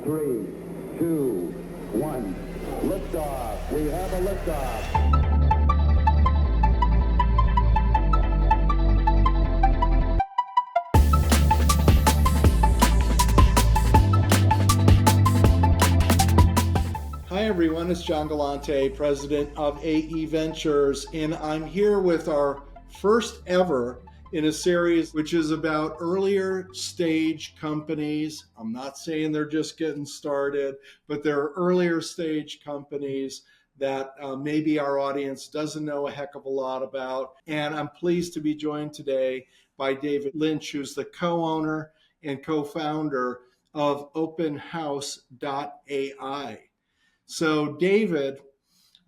3, 2, 1. Liftoff. We have a liftoff. Hi everyone, it's John Galante, president of AE Ventures, and I'm here with our first ever in a series which is about earlier stage companies. I'm not saying they're just getting started, but there are earlier stage companies that maybe our audience doesn't know a heck of a lot about. And I'm pleased to be joined today by David Lynch, who's the co-owner and co-founder of Openhouse.ai. So, David,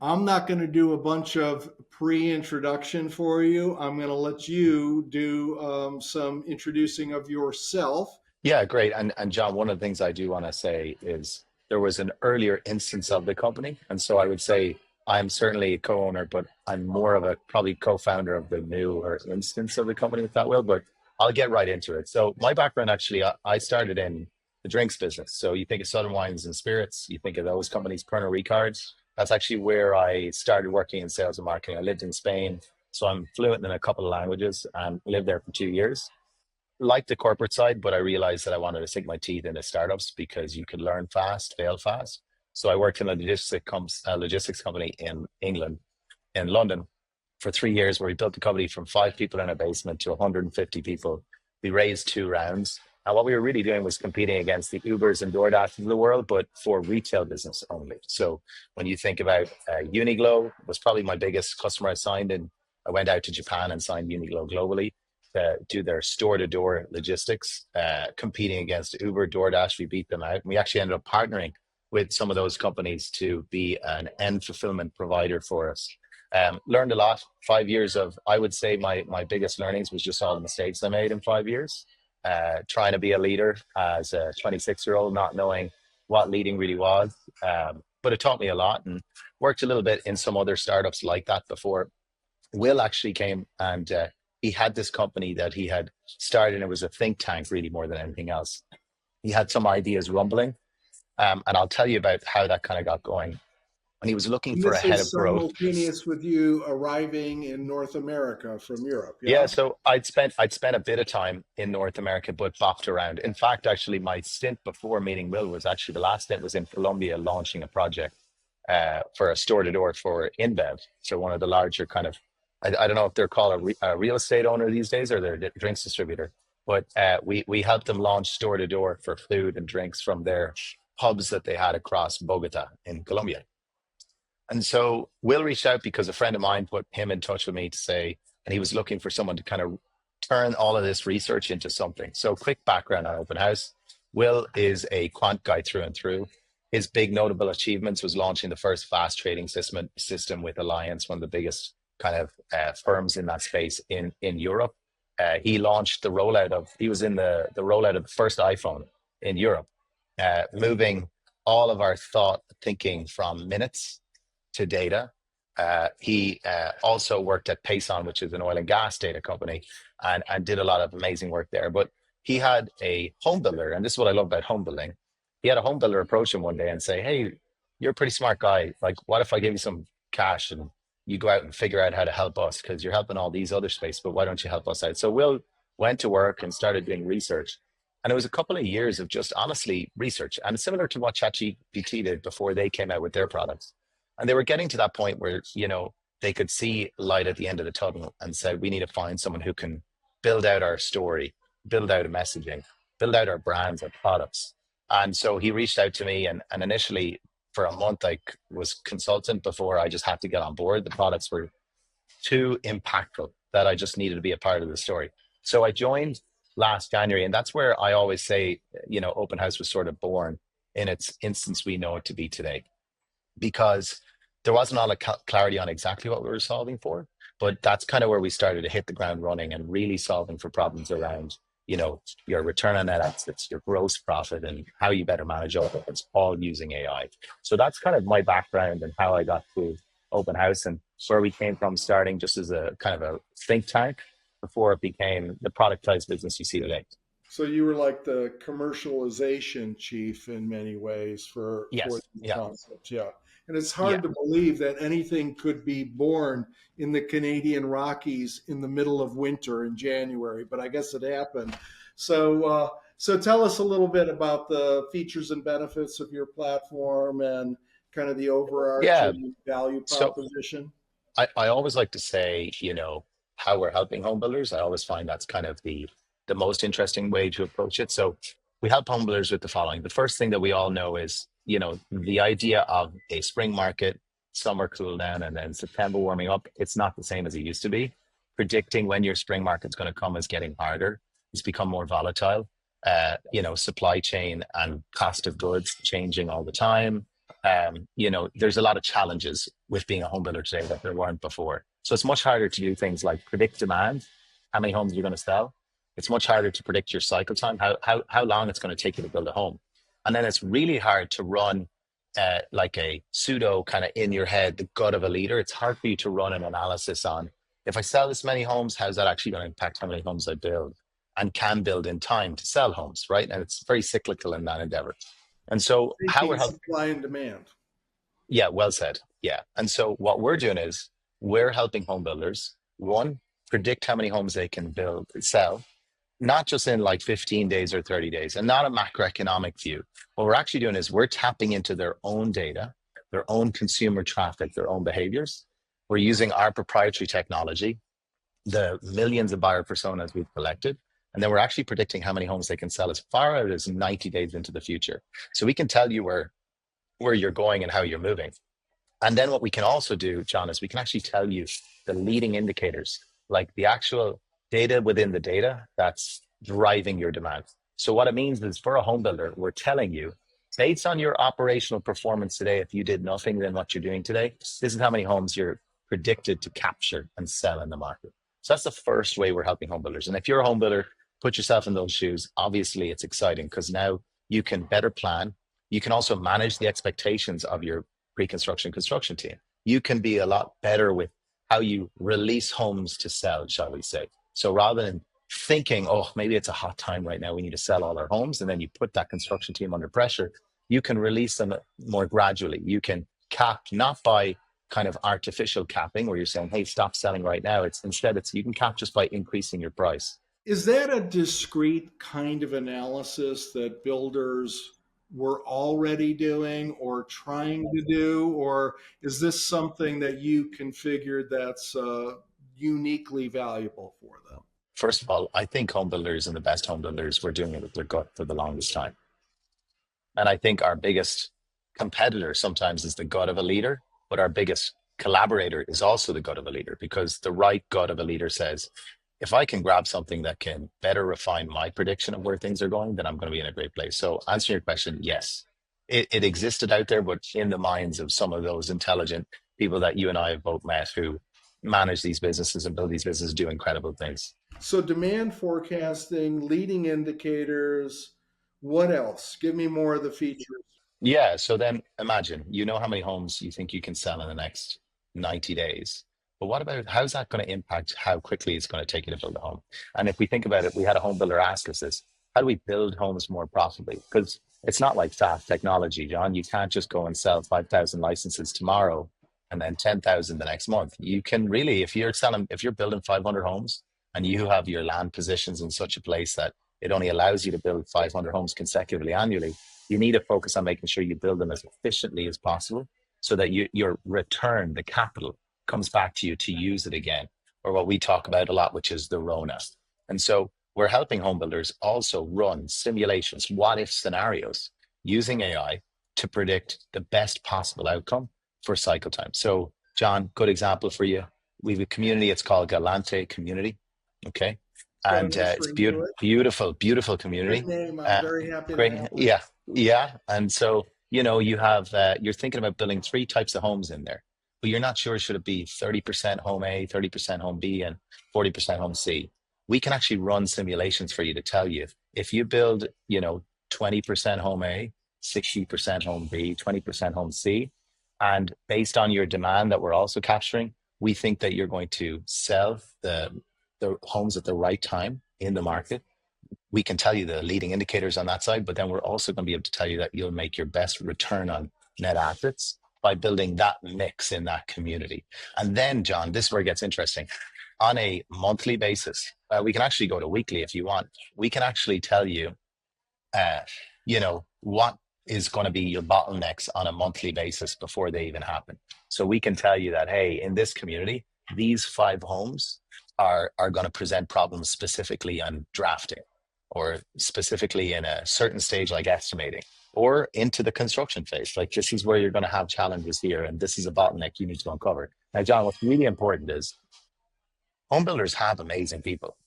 I'm not going to do a bunch of pre-introduction for you. I'm going to let you do some introducing of yourself. Yeah, great. And John, one of the things I do want to say is there was an earlier instance of the company. And so I would say I'm certainly a co-owner, but I'm more of a probably co-founder of the newer instance of the company, if that will. But I'll get right into it. So my background, actually, I started in the drinks business. So you think of Southern Wines and Spirits, you think of those companies, Pernod Ricard. That's actually where I started working in sales and marketing. I lived in Spain, so I'm fluent in a couple of languages and lived there for 2 years. Like the corporate side, but I realized that I wanted to sink my teeth into startups because you could learn fast, fail fast. So I worked in a logistics company in England, in London, for 3 years, where we built the company from 5 people in a basement to 150 people. We raised 2 rounds. And what we were really doing was competing against the Ubers and DoorDash of the world, but for retail business only. So when you think about Uniqlo, was probably my biggest customer I signed in. I went out to Japan and signed Uniqlo globally to do their store-to-door logistics, competing against Uber, DoorDash. We beat them out. And we actually ended up partnering with some of those companies to be an end fulfillment provider for us. Learned a lot. 5 years of, I would say my biggest learnings was just all the mistakes I made in 5 years. Trying to be a leader as a 26-year-old, not knowing what leading really was. But it taught me a lot, and worked a little bit in some other startups like that before. Will actually came and he had this company that he had started, and it was a think tank really more than anything else. He had some ideas rumbling, and I'll tell you about how that kind of got going. And he was looking And for a this head of is growth. simultaneous with you arriving in North America from Europe, Yeah, yeah? so I'd spent a bit of time in North America, but bopped around. In fact, actually, my stint before meeting Will was actually the last stint was in Colombia, launching a project for a store to door for InBev. So one of the larger kind of, I don't know if they're called a real estate owner these days or they're a drinks distributor, but we helped them launch store to door for food and drinks from their hubs that they had across Bogota in Colombia. And so Will reached out because a friend of mine put him in touch with me to say, and he was looking for someone to kind of turn all of this research into something. So quick background on Open House. Will is a quant guy through and through. His big notable achievements was launching the first fast trading system with Alliance, one of the biggest kind of firms in that space in Europe. He launched the rollout of, he was in the rollout of the first iPhone in Europe, moving all of our thought thinking from minutes to data. He also worked at Payson, which is an oil and gas data company, and did a lot of amazing work there. But he had a home builder, and this is what I love about home building. He had a home builder approach him one day and say, "Hey, you're a pretty smart guy. Like, what if I give you some cash and you go out and figure out how to help us? Because you're helping all these other space, but why don't you help us out?" So Will went to work and started doing research. And it was a couple of years of just honestly research, and similar to what ChatGPT did before they came out with their products. And they were getting to that point where, they could see light at the end of the tunnel and said, we need to find someone who can build out our story, build out a messaging, build out our brands, our products. And so he reached out to me, and initially for a month, I was consultant before I just had to get on board. The products were too impactful that I just needed to be a part of the story. So I joined last January, and that's where I always say, Open House was sort of born in its instance we know it to be today, because there wasn't all the clarity on exactly what we were solving for, but that's kind of where we started to hit the ground running and really solving for problems around, your return on net assets, your gross profit, and how you better manage all of it. It's all using AI. So that's kind of my background and how I got to Open House and where we came from, starting just as a kind of a think tank before it became the productized business you see today. So you were like the commercialization chief in many ways for Yes. these Yeah. concepts, yeah. And it's Yeah. hard to believe that anything could be born in the Canadian Rockies in the middle of winter in January, but I guess it happened. So tell us a little bit about the features and benefits of your platform and kind of the Yeah. overarching value So proposition. I always like to say, how we're helping home builders. I always find that's kind of the most interesting way to approach it. So we help home builders with the following. The first thing that we all know is, the idea of a spring market, summer cool down, and then September warming up. It's not the same as it used to be. Predicting when your spring market's going to come is getting harder. It's become more volatile. Supply chain and cost of goods changing all the time. There's a lot of challenges with being a home builder today that there weren't before. So it's much harder to do things like predict demand, how many homes you're going to sell. It's much harder to predict your cycle time, how long it's going to take you to build a home. And then it's really hard to run like a pseudo kind of in your head, the gut of a leader. It's hard for you to run an analysis on if I sell this many homes, how's that actually going to impact how many homes I build and can build in time to sell homes, right? And it's very cyclical in that endeavor. And so how we're Thinking helping. supply and demand. Yeah, well said. Yeah. And so what we're doing is we're helping home builders, one, predict how many homes they can build, sell, not just in like 15 days or 30 days, and not a macroeconomic view. What we're actually doing is we're tapping into their own data, their own consumer traffic, their own behaviors. We're using our proprietary technology, the millions of buyer personas we've collected, and then we're actually predicting how many homes they can sell as far out as 90 days into the future. So we can tell you where you're going and how you're moving. And then what we can also do, John, is we can actually tell you the leading indicators, like the actual data within the data that's driving your demand. So what it means is for a home builder, we're telling you, based on your operational performance today, if you did nothing than what you're doing today, this is how many homes you're predicted to capture and sell in the market. So that's the first way we're helping home builders. And if you're a home builder, put yourself in those shoes. Obviously, it's exciting because now you can better plan. You can also manage the expectations of your pre-construction construction team. You can be a lot better with how you release homes to sell, shall we say. So rather than thinking, oh, maybe it's a hot time right now, we need to sell all our homes, and then you put that construction team under pressure, you can release them more gradually. You can cap, not by kind of artificial capping where you're saying, hey, stop selling right now. It's you can cap just by increasing your price. Is that a discrete kind of analysis that builders were already doing or trying to do? Or is this something that you configured that's uniquely valuable for them? First of all, I think home builders and the best home builders were doing it with their gut for the longest time. And I think our biggest competitor sometimes is the gut of a leader, but our biggest collaborator is also the gut of a leader, because the right gut of a leader says, if I can grab something that can better refine my prediction of where things are going, then I'm going to be in a great place. So answering your question, yes, it existed out there, but in the minds of some of those intelligent people that you and I have both met who manage these businesses and build these businesses, do incredible things. So, demand forecasting, leading indicators, what else? Give me more of the features. Yeah. So then imagine, how many homes you think you can sell in the next 90 days. But what about how's that going to impact how quickly it's going to take you to build a home? And if we think about it, we had a home builder ask us this: how do we build homes more profitably? Because it's not like fast technology, John. You can't just go and sell 5,000 licenses tomorrow and then 10,000 the next month. You can really, if you're building 500 homes and you have your land positions in such a place that it only allows you to build 500 homes consecutively annually, you need to focus on making sure you build them as efficiently as possible so that your return, the capital, comes back to you to use it again, or what we talk about a lot, which is the RONA. And so we're helping home builders also run simulations, what if scenarios, using AI to predict the best possible outcome for cycle time. So, John, good example for you. We have a community, it's called Galante community. Okay. And it's beautiful, beautiful, beautiful community. Great name. I'm very happy to Great. have one. Yeah. Yeah. And so, you have, you're thinking about building three types of homes in there, but you're not sure, should it be 30% home A, 30% home B, and 40% home C? We can actually run simulations for you to tell you if you build, 20% home A, 60% home B, 20% home C, and based on your demand that we're also capturing, we think that you're going to sell the homes at the right time in the market. we can tell you the leading indicators on that side, but then we're also going to be able to tell you that you'll make your best return on net assets by building that mix in that community. And then, John, this is where it gets interesting. On a monthly basis, we can actually go to weekly if you want. We can actually tell you, uh, what is going to be your bottlenecks on a monthly basis before they even happen. So we can tell you that, hey, in this community, these 5 homes are going to present problems specifically on drafting, or specifically in a certain stage like estimating, or into the construction phase. Like, this is where you're going to have challenges here, and this is a bottleneck you need to uncover. Now, John, what's really important is home builders have amazing people.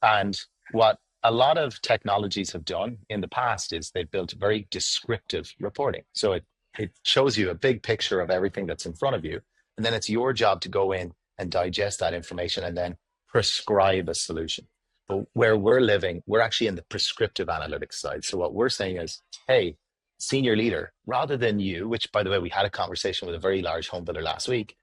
And what a lot of technologies have done in the past is they've built very descriptive reporting. So it shows you a big picture of everything that's in front of you. And then it's your job to go in and digest that information and then prescribe a solution. But where we're living, we're actually in the prescriptive analytics side. So what we're saying is, hey, senior leader, rather than you, which, by the way, we had a conversation with a very large home builder last week.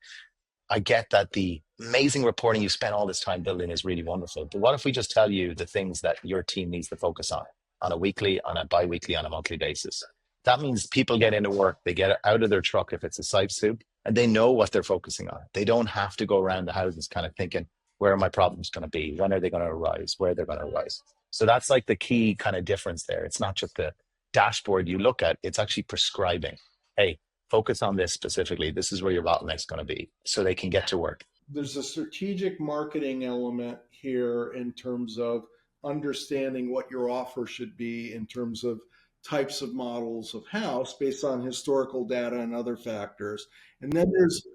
I get that the amazing reporting you spent all this time building is really wonderful. But what if we just tell you the things that your team needs to focus on a weekly, on a bi-weekly, on a monthly basis? That means people get into work, they get out of their truck if it's a site soup, and they know what they're focusing on. They don't have to go around the houses kind of thinking, where are my problems going to be? When are they going to arise? Where they're going to arise? So that's like the key kind of difference there. It's not just the dashboard you look at, it's actually prescribing, hey, focus on this specifically. This is where your bottleneck's going to be, so they can get to work. There's a strategic marketing element here in terms of understanding what your offer should be in terms of types of models of house based on historical data and other factors. And then there's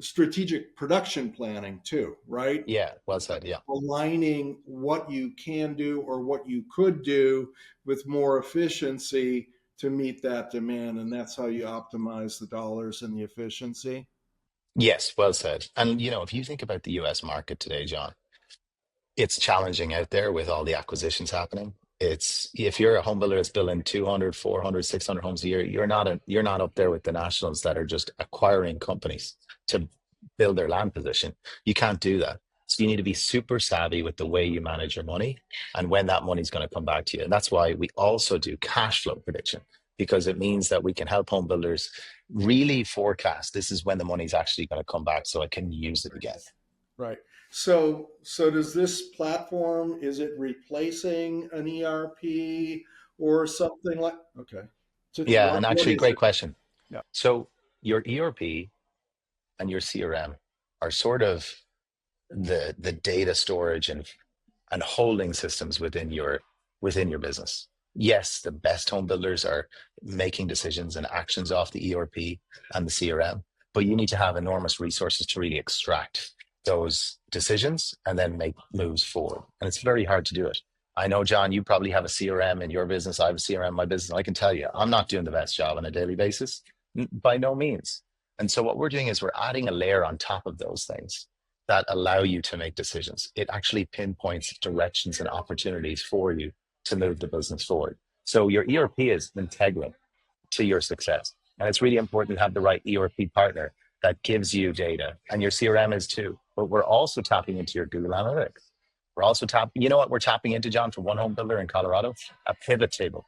strategic production planning too, right? Yeah, well said. Yeah. Aligning what you can do or what you could do with more efficiency to meet that demand. And that's how you optimize the dollars and the efficiency. Yes, well said. And if you think about the US market today, John, it's challenging out there with all the acquisitions happening. It's, if you're a home builder that's building 200, 400, 600 homes a year, you're not up there with the nationals that are just acquiring companies to build their land position. You can't do that. So you need to be super savvy with the way you manage your money and when that money's going to come back to you. And that's why we also do cash flow prediction, because it means that we can help home builders really forecast, this is when the money's actually going to come back so I can use it again. Right. So does this platform, is it replacing an ERP or something like, okay. So Yeah, and actually, great question. Yeah. So your ERP and your CRM are sort of the data storage and holding systems within your business. Yes, the best home builders are making decisions and actions off the ERP and the CRM, but you need to have enormous resources to really extract those decisions and then make moves forward. And it's very hard to do it. I know, John, you probably have a CRM in your business. I have a CRM in my business. And I can tell you, I'm not doing the best job on a daily basis, by no means. And so what we're doing is we're adding a layer on top of those things that allow you to make decisions. It actually pinpoints directions and opportunities for you to move the business forward. So your ERP is integral to your success. And it's really important to have the right ERP partner that gives you data, and your CRM is too. But we're also tapping into your Google Analytics. We're also you know what we're tapping into, John, for one home builder in Colorado? A pivot table.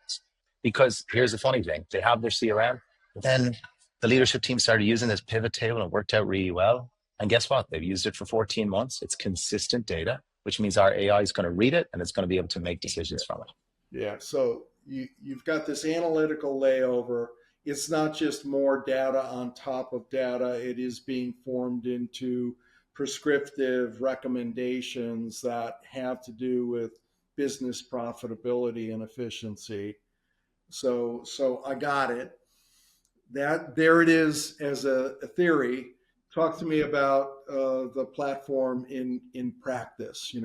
Because here's the funny thing, they have their CRM, but then the leadership team started using this pivot table and it worked out really well. And guess what? They've used it for 14 months. It's consistent data, which means our AI is going to read it and it's going to be able to make decisions from it. Yeah. So you've got this analytical layover. It's not just more data on top of data. It is being formed into prescriptive recommendations that have to do with business profitability and efficiency. So I got it. There it is as a theory. Talk to me about the platform in practice.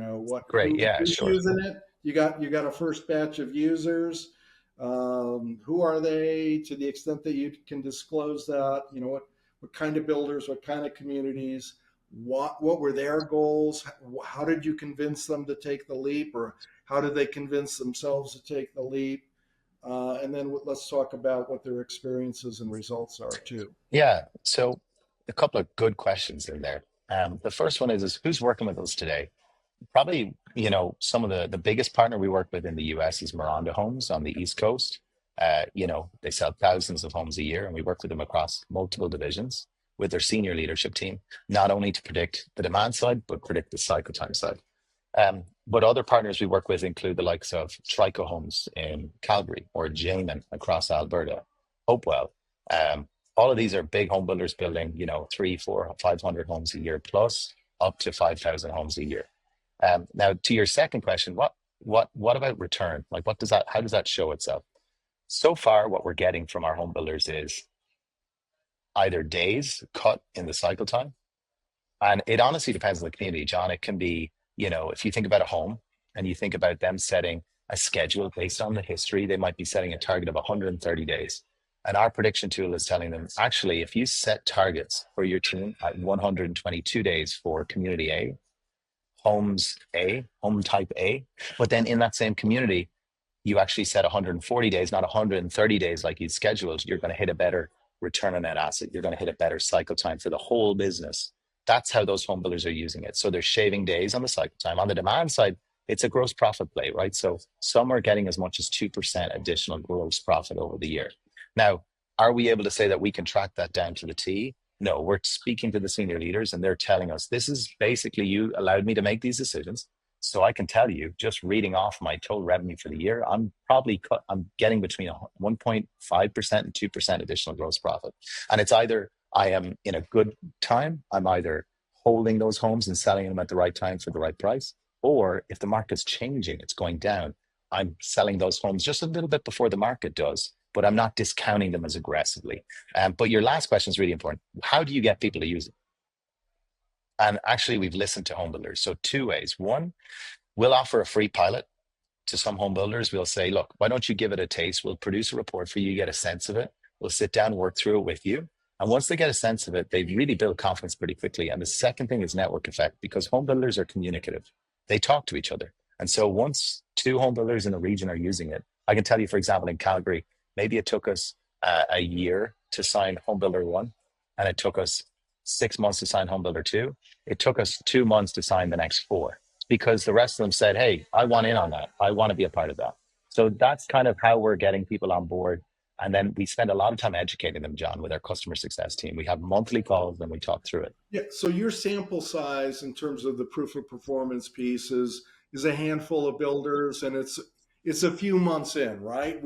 Great. Yeah, who's sure. using it? You got a first batch of users. Who are they? To the extent that you can disclose that, what kind of builders, what kind of communities, what were their goals? How did you convince them to take the leap, or how did they convince themselves to take the leap? And then let's talk about what their experiences and results are too. Yeah. So a couple of good questions in there. The first one is who's working with us today? Probably, some of the biggest partner we work with in the US is Miranda Homes on the East Coast. They sell thousands of homes a year, and we work with them across multiple divisions with their senior leadership team, not only to predict the demand side, but predict the cycle time side. But other partners we work with include the likes of Trico Homes in Calgary or Jamin across Alberta, Hopewell. All of these are big home builders building, 3, 4, 500 homes a year plus up to 5,000 homes a year. Now, to your second question, what about return? Like, how does that show itself? So far, what we're getting from our home builders is either days cut in the cycle time, and it honestly depends on the community, John. It can be, if you think about a home and you think about them setting a schedule based on the history, they might be setting a target of 130 days. And our prediction tool is telling them, actually, if you set targets for your team at 122 days for community A, home type A, but then in that same community, you actually set 140 days, not 130 days like you'd scheduled, you're going to hit a better return on that asset. You're going to hit a better cycle time for the whole business. That's how those home builders are using it. So they're shaving days on the cycle time. On the demand side, it's a gross profit play, right? So some are getting as much as 2% additional gross profit over the year. Now, are we able to say that we can track that down to the T? No, we're speaking to the senior leaders and they're telling us, this is basically, you allowed me to make these decisions. So I can tell you, just reading off my total revenue for the year, I'm getting between 1.5% and 2% additional gross profit. And it's either I am in a good time, I'm either holding those homes and selling them at the right time for the right price, or if the market's changing, it's going down, I'm selling those homes just a little bit before the market does, but I'm not discounting them as aggressively. But your last question is really important. How do you get people to use it? And actually, we've listened to home builders. So 2 ways. One, we'll offer a free pilot to some home builders. We'll say, look, why don't you give it a taste? We'll produce a report for you, get a sense of it. We'll sit down, work through it with you. And once they get a sense of it, they really build confidence pretty quickly. And the second thing is network effect, because home builders are communicative. They talk to each other. And so once 2 home builders in a region are using it, I can tell you, for example, in Calgary, maybe it took us a year to sign home builder 1, and it took us 6 months to sign home builder 2. It took us 2 months to sign the next 4, because the rest of them said, hey, I want in on that. I want to be a part of that. So that's kind of how we're getting people on board. And then we spend a lot of time educating them, John, with our customer success team. We have monthly calls and we talk through it. Yeah. So your sample size in terms of the proof of performance piece is a handful of builders, and it's a few months in, right?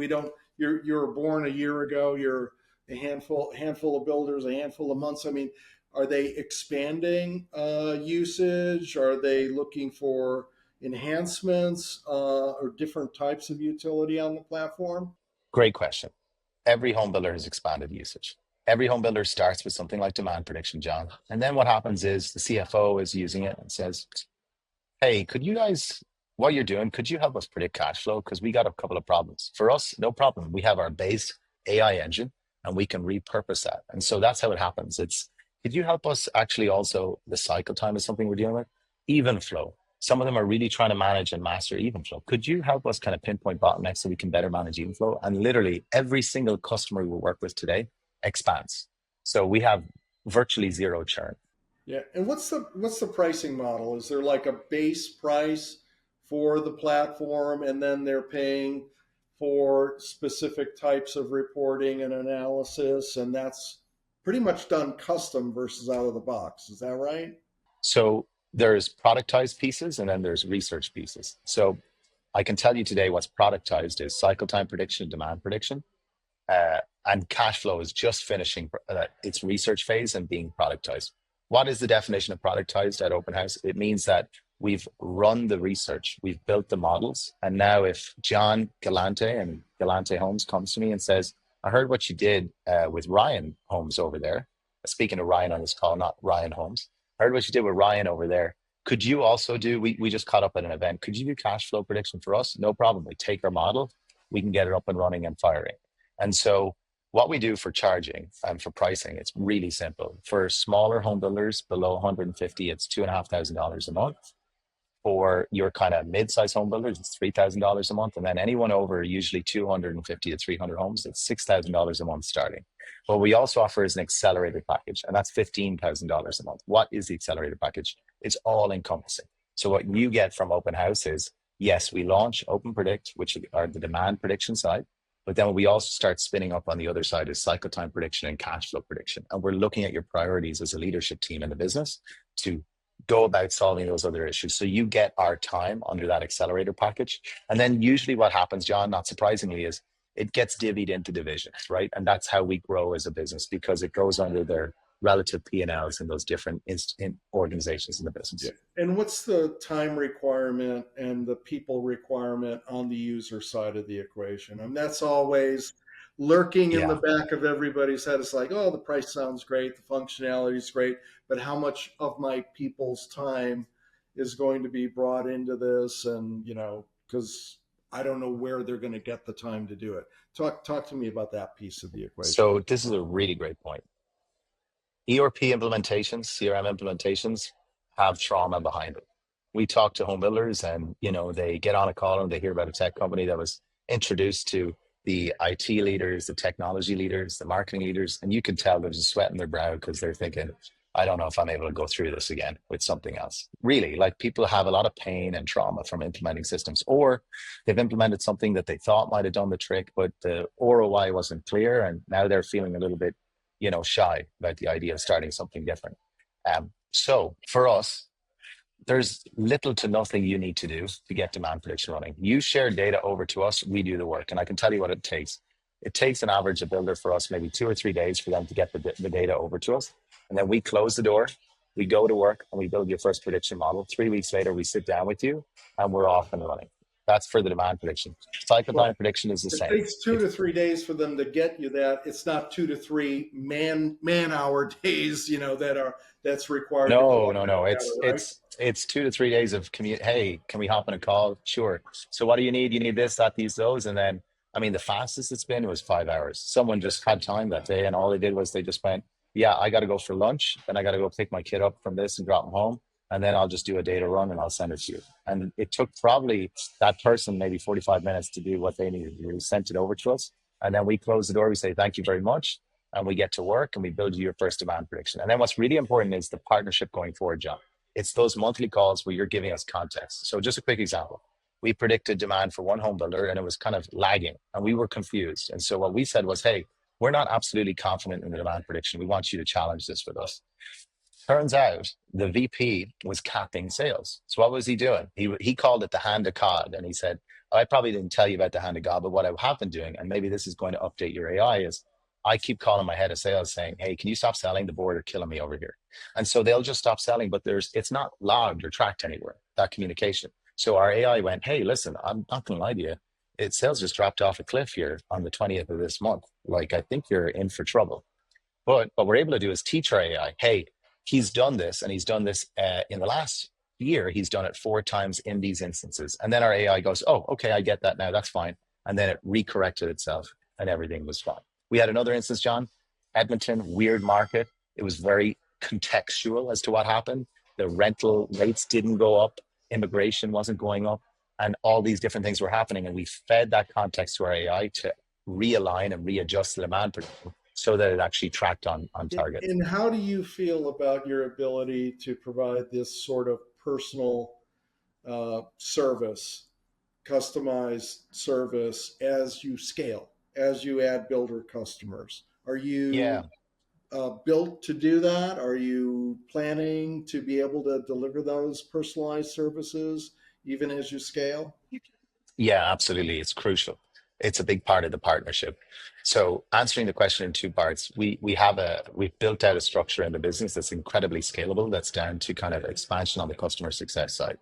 You're born a year ago. You're a handful of builders, a handful of months. I mean, are they expanding usage? Are they looking for enhancements or different types of utility on the platform? Great question. Every home builder has expanded usage. Every home builder starts with something like demand prediction, John. And then what happens is the CFO is using it and says, hey, could you guys, what you're doing, could you help us predict cash flow? Because we got a couple of problems. For us, no problem. We have our base AI engine and we can repurpose that. And so that's how it happens. Could you help us actually also, the cycle time is something we're dealing with? Even flow. Some of them are really trying to manage and master even flow. Could you help us kind of pinpoint bottlenecks so we can better manage even flow? And literally every single customer we work with today expands. So we have virtually zero churn. Yeah. And what's the pricing model? Is there like a base price for the platform, and then they're paying for specific types of reporting and analysis, and that's pretty much done custom versus out of the box? Is that right? So there's productized pieces and then there's research pieces. So I can tell you today what's productized is cycle time prediction, demand prediction, and cash flow is just finishing its research phase and being productized. What is the definition of productized at Open House? It means that we've run the research, we've built the models, and now if John Galante and Galante Homes comes to me and says, I heard what you did with Ryan Homes over there. Speaking of Ryan on this call, not Ryan Homes. I heard what you did with Ryan over there. Could you also we just caught up at an event. Could you do cash flow prediction for us? No problem. We take our model, we can get it up and running and firing. And so what we do for charging and for pricing, it's really simple. For smaller home builders below 150, it's $2,500 a month. For your kind of mid-sized home builders, it's $3,000 a month. And then anyone over usually 250 to 300 homes, it's $6,000 a month starting. What we also offer is an accelerated package, and that's $15,000 a month. What is the accelerated package? It's all encompassing. So what you get from Open House is, yes, we launch Open Predict, which are the demand prediction side. But then what we also start spinning up on the other side is cycle time prediction and cash flow prediction. And we're looking at your priorities as a leadership team in the business to go about solving those other issues. So you get our time under that accelerator package. And then usually what happens, John, not surprisingly, is it gets divvied into divisions, right? And that's how we grow as a business, because it goes under their relative P&Ls in those different organizations in the business. Yeah. And what's the time requirement and the people requirement on the user side of the equation? I mean, that's always lurking in the Yeah. back of everybody's head. It's like, oh, the price sounds great, the functionality is great, but how much of my people's time is going to be brought into this? And, because I don't know where they're going to get the time to do it. Talk to me about that piece of the equation. So this is a really great point. ERP implementations, CRM implementations have trauma behind it. We talk to home builders and, they get on a call and they hear about a tech company that was introduced to the IT leaders, the technology leaders, the marketing leaders, and you can tell there's a sweat in their brow because they're thinking, I don't know if I'm able to go through this again with something else. Really, like, people have a lot of pain and trauma from implementing systems, or they've implemented something that they thought might have done the trick, but the ROI wasn't clear. And now they're feeling a little bit, shy about the idea of starting something different. So for us, there's little to nothing you need to do to get demand prediction running. You share data over to us, we do the work. And I can tell you what it takes. It takes an average a builder for us maybe 2 or 3 days for them to get the data over to us. And then we close the door, we go to work, and we build your first prediction model. 3 weeks later, we sit down with you and we're off and running. That's for the demand prediction. Cycle time prediction is the same. It takes 2 to 3 days for them to get you that. It's not 2 to 3 man hour days, that's required. No. It's 2 to 3 days of commute. Hey, can we hop on a call? Sure. So what do you need? You need this, that, these, those. And then, the fastest it's been was 5 hours. Someone just had time that day, and all they did was they just went, yeah, I got to go for lunch. Then I got to go pick my kid up from this and drop him home. And then I'll just do a data run and I'll send it to you. And it took probably that person maybe 45 minutes to do what they needed. We sent it over to us. And then we close the door. We say, thank you very much. And we get to work and we build you your first demand prediction. And then what's really important is the partnership going forward, John. It's those monthly calls where you're giving us context. So just a quick example. We predicted demand for one home builder and it was kind of lagging and we were confused. And so what we said was, hey, we're not absolutely confident in the demand prediction. We want you to challenge this with us. Turns out the VP was capping sales. So what was he doing? He called it the hand of God. And he said, I probably didn't tell you about the hand of God, but what I have been doing, and maybe this is going to update your AI, is I keep calling my head of sales saying, hey, can you stop selling? The board are killing me over here. And so they'll just stop selling, but it's not logged or tracked anywhere, that communication. So our AI went, hey, listen, I'm not going to lie to you. Sales just dropped off a cliff here on the 20th of this month. Like, I think you're in for trouble. But what we're able to do is teach our AI, hey, he's done this, and he's done this in the last year. He's done it 4 times in these instances. And then our AI goes, oh, okay, I get that now. That's fine. And then it recorrected itself and everything was fine. We had another instance, John, Edmonton, weird market. It was very contextual as to what happened. The rental rates didn't go up. Immigration wasn't going up. And all these different things were happening. And we fed that context to our AI to realign and readjust the demand prediction so that it actually tracked on target. And how do you feel about your ability to provide this sort of personal service, customized service as you scale, as you add builder customers? Are you built to do that? Are you planning to be able to deliver those personalized services even as you scale? Yeah, absolutely. It's crucial. It's a big part of the partnership. So answering the question in 2 parts, we've built out a structure in the business that's incredibly scalable, that's down to kind of expansion on the customer success side.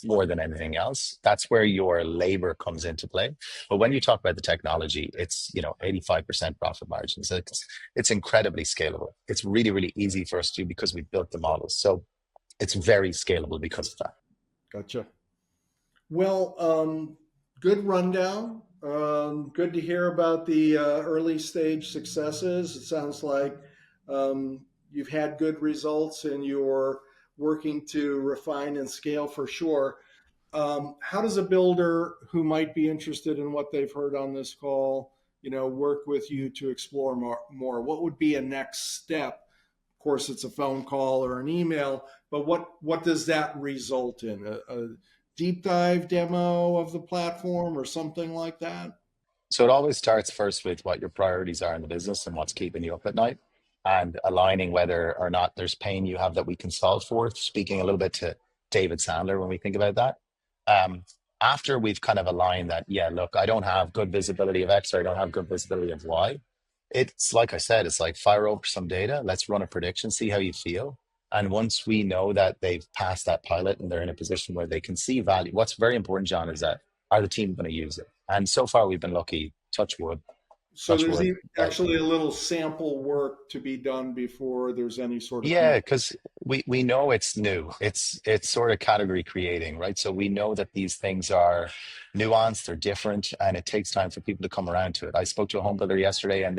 More than anything else, that's where your labor comes into play. But when you talk about the technology, it's 85% profit margins. It's incredibly scalable. It's really, really easy for us to do because we built the models. So it's very scalable because of that. Gotcha. Well, good rundown. Good to hear about the early stage successes. It sounds like you've had good results and you're working to refine and scale for sure. How does a builder who might be interested in what they've heard on this call, work with you to explore more? What would be a next step Of course, it's a phone call or an email, but what does that result in? A deep dive demo of the platform or something like that? So it always starts first with what your priorities are in the business and what's keeping you up at night, and aligning whether or not there's pain you have that we can solve for. Speaking a little bit to David Sandler when we think about that. Um, After we've kind of aligned that, yeah, look, I don't have good visibility of X or I don't have good visibility of Y. It's like I said, it's like fire over some data. Let's run a prediction, see how you feel. And once we know that they've passed that pilot and they're in a position where they can see value, what's very important, John, is that are the team going to use it? And so far, we've been lucky. So Touch there's wood. actually a little sample work to be done before there's any sort of Yeah, because we know it's new. It's sort of category creating, right? So we know that these things are nuanced, they're different, and it takes time for people to come around to it. I spoke to a home builder yesterday, and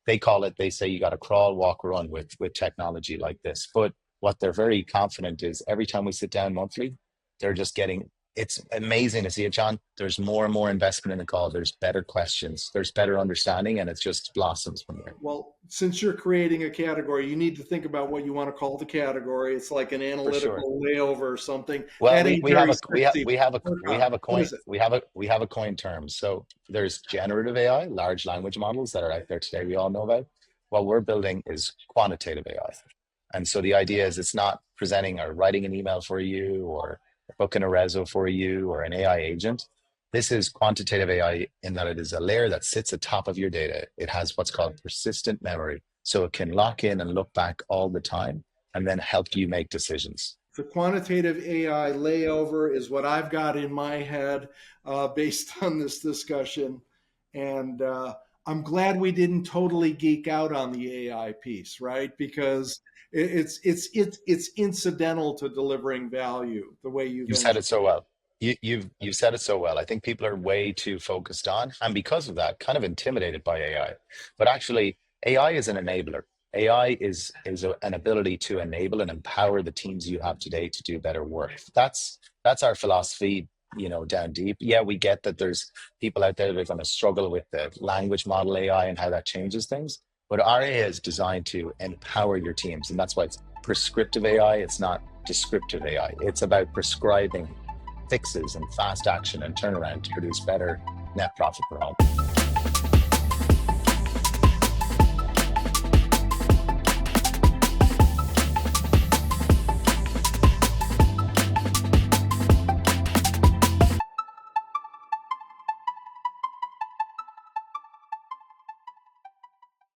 they call it. They say you got to crawl, walk, run with technology like this. But what they're very confident is every time we sit down monthly, they're just getting. It's amazing to see it, John. There's more and more investment in the call. There's better questions. There's better understanding, and it just blossoms from there. Well, since you're creating a category, you need to think about what you want to call the category. It's like an For sure. analytical layover or something. Well, That we, ain't we have very a sexy. we have a What coin is it? we have a coin term. So there's generative AI, large language models that are out there today. We all know about. What we're building is quantitative AI, and so the idea is it's not presenting or writing an email for you or booking a reso for you or an AI agent. This is quantitative AI in that it is a layer that sits atop of your data. It has what's called persistent memory, so it can lock in and look back all the time and then help you make decisions. The quantitative AI layover is what I've got in my head based on this discussion. And I'm glad we didn't totally geek out on the AI piece, right? Because it's incidental to delivering value the way you've You said it so engineered. well. You've said it so well. I think people are way too focused on, and because of that, kind of intimidated by AI. But actually, AI is an enabler. AI is an ability to enable and empower the teams you have today to do better work. That's our philosophy, down deep. Yeah, we get that there's people out there that are going to struggle with the language model AI and how that changes things. But our AI is designed to empower your teams, and that's why it's prescriptive AI. It's not descriptive AI. It's about prescribing fixes and fast action and turnaround to produce better net profit per home.